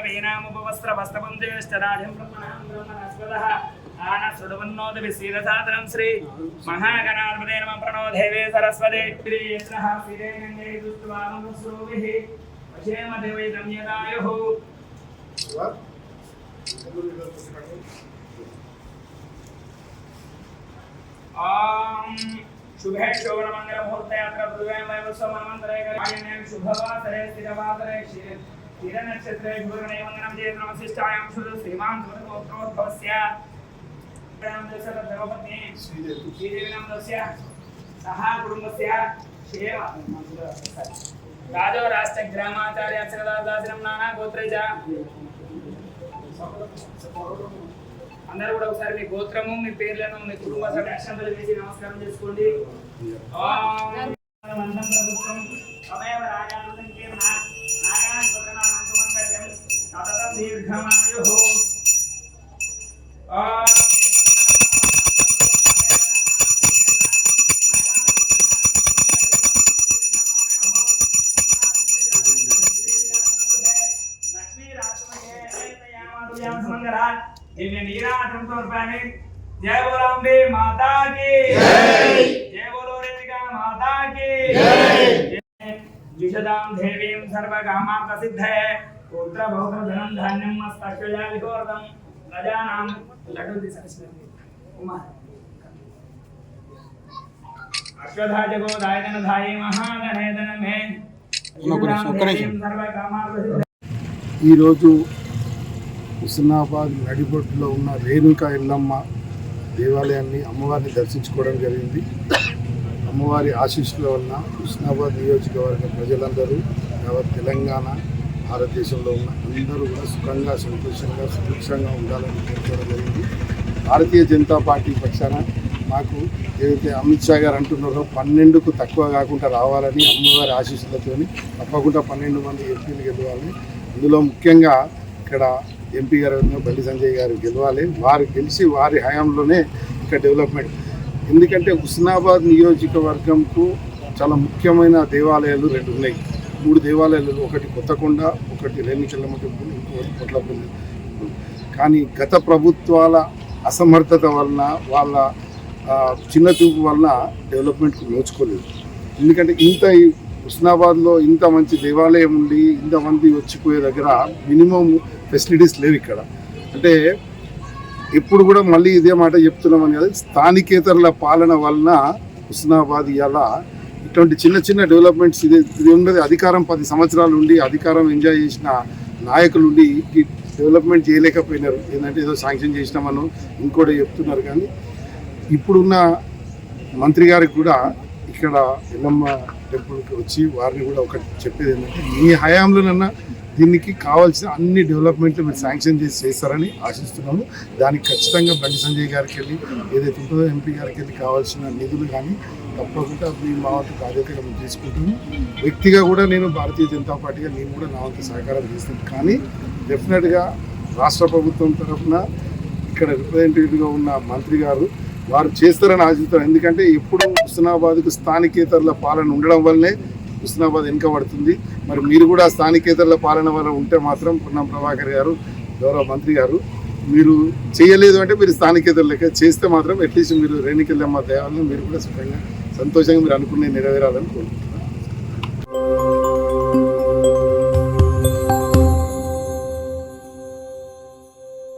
वीणामुपवस्त्रवस्तपुञ्जेष्टराजं ब्रह्मणस्पदः आनसुडवन्नोदभिसीदसादनं श्री महागणाधिपते नमः प्रणो देवे सरस्वती श्रीयस्रः श्रीरे गङ्गे दुष्टवामनुस्रोभिः वशेम देवैतं यदायुः शुभे शोभनमंगल मुहूर्ते अत्र पूर्वमेव सोममन्त्रे गायने शुभवासरे स्थिरवासरे क्षीर नक्षत्रे शुभगणे वन्दनं चेत् नमस्सिष्टायां शुद्ध श्रीमान् सुमनोत्रोद्भवस्य प्रणं दशरथ धर्मपत्नी श्रीदेवी नामस्य सह कुटुम्बस्य क्षेम राजो राष्ट्र ग्रामाचार्य अक्षरदासाश्रम नाना गोत्रज అందరూ కూడా ఒకసారి మీ గోత్రము మీ పేర్లను మీ కుటుంబ సభ్యులందరూ వేసి నమస్కారం చేసుకోండి. ఓం వందనం ప్రభుత్వం సమయవ రాజాను సంకీర్ణ నాగా స్వర్గనా మంగళం సతతం దీర్ఘమాయుః. లక్ష్మీ రాష్ట్రమే ఏతయామాదు యామసమంగళ इन्हें नीराजन समर्पयामि. जय बोलो अम्बे माता की जय. जय बोलो रेणुका माता की जय. विशदां देवीं सर्वकामा प्रसिद्धे पुत्र बहुत्र धनं धान्यं मस्तकया विगोर्दं प्रजानां लड्डू दिसस्मि उमा अश्वधा जगो दायन धाये महागणेदन में सर्वकामा प्रसिद्धे. ఈ రోజు హుస్నాబాద్ నడిబొట్టులో ఉన్న రేణుకా ఎల్లమ్మ దేవాలయాన్ని అమ్మవారిని దర్శించుకోవడం జరిగింది. అమ్మవారి ఆశీస్సుల వలన హుస్నాబాద్ నియోజకవర్గ ప్రజలందరూ యావత్ తెలంగాణ భారతదేశంలో ఉన్న అందరూ కూడా సుఖంగా సంతోషంగా సుభిక్షంగా ఉండాలని కోరుకోవడం జరిగింది. భారతీయ జనతా పార్టీ పక్షాన మాకు ఏదైతే అమిత్ షా గారు అంటున్నారో 12కు తక్కువ కాకుండా రావాలని అమ్మవారి ఆశీస్సులతో తప్పకుండా 12 మంది ఎంపీలు గెలవాలని, అందులో ముఖ్యంగా ఇక్కడ ఎంపీ గారు బండి సంజయ్ గారు గెలవాలి. వారు గెలిచి వారి హయాంలోనే ఇంకా డెవలప్మెంట్. ఎందుకంటే హుస్నాబాద్ నియోజకవర్గంకు చాలా ముఖ్యమైన దేవాలయాలు 2 ఉన్నాయి. 3 దేవాలయాలు, ఒకటి కొత్తకొండ, ఒకటి రేణుకెల్లమ్మ టెంపుల్, ఇంకొకటి కొట్లపల్లి. కానీ గత ప్రభుత్వాల అసమర్థత వలన వాళ్ళ చిన్న చూపు వలన డెవలప్మెంట్కు నోచుకోలేదు. ఎందుకంటే హుస్నాబాద్లో ఇంత మంచి దేవాలయం ఉండి ఇంతమంది వచ్చిపోయే దగ్గర మినిమం ఫెసిలిటీస్ లేవు ఇక్కడ. అంటే ఎప్పుడు కూడా మళ్ళీ ఇదే మాట చెప్తున్నామని కదా, స్థానికేతరుల పాలన వలన హుస్నాబాద్ ఇలా ఇటువంటి చిన్న చిన్న డెవలప్మెంట్స్ ఇది ఉండదు. అధికారం 10 సంవత్సరాలు ఉండి అధికారం ఎంజాయ్ చేసిన నాయకులు ఉండి డెవలప్మెంట్ చేయలేకపోయినారు. ఏంటంటే ఏదో శాంక్షన్ చేసినామను ఇంకోటి చెప్తున్నారు. కానీ ఇప్పుడున్న మంత్రి గారికి కూడా ఇక్కడ ఎల్లమ్మ టెంపుల్కి వచ్చి వారిని కూడా ఒకటి చెప్పేది ఏంటంటే, మీ హయాంలోనన్నా దీనికి కావాల్సిన అన్ని డెవలప్మెంట్లు మీరు శాంక్షన్ చేస్తారని ఆశిస్తున్నాము. దానికి ఖచ్చితంగా బండి సంజయ్ గారికి వెళ్ళి ఏదైతే ఉంటుందో ఎంపీ గారికి వెళ్ళి కావాల్సిన నిధులు కానీ తప్పకుండా మేము మా వంతు బాధ్యతగా మేము తీసుకుంటాము. వ్యక్తిగా కూడా నేను భారతీయ జనతా పార్టీగా నేను కూడా నా వంతు సహకారం చేస్తాను. కానీ డెఫినెట్గా రాష్ట్ర ప్రభుత్వం తరఫున ఇక్కడ రిప్రజెంటేటివ్గా ఉన్న మంత్రి గారు వారు చేస్తారని ఆశిస్తారు. ఎందుకంటే ఎప్పుడు హుస్నాబాద్కు స్థానికేతరుల పాలన ఉండడం వల్లనే హుస్నాబాద్ వెనుకబడుతుంది. మరి మీరు కూడా స్థానికేతరుల పాలన వల్ల ఉంటే మాత్రం పొన్నం ప్రభాకర్ గారు గౌరవ మంత్రి గారు మీరు చేయలేదు అంటే మీరు స్థానికేతరులు లెక్క చేస్తే మాత్రం అట్లీస్ట్ మీరు రేణుకెల్లమ్మ దేవాలయం మీరు కూడా సుఖంగా సంతోషంగా మీరు అనుకునే నెరవేరాలని కోరుకుంటున్నాను.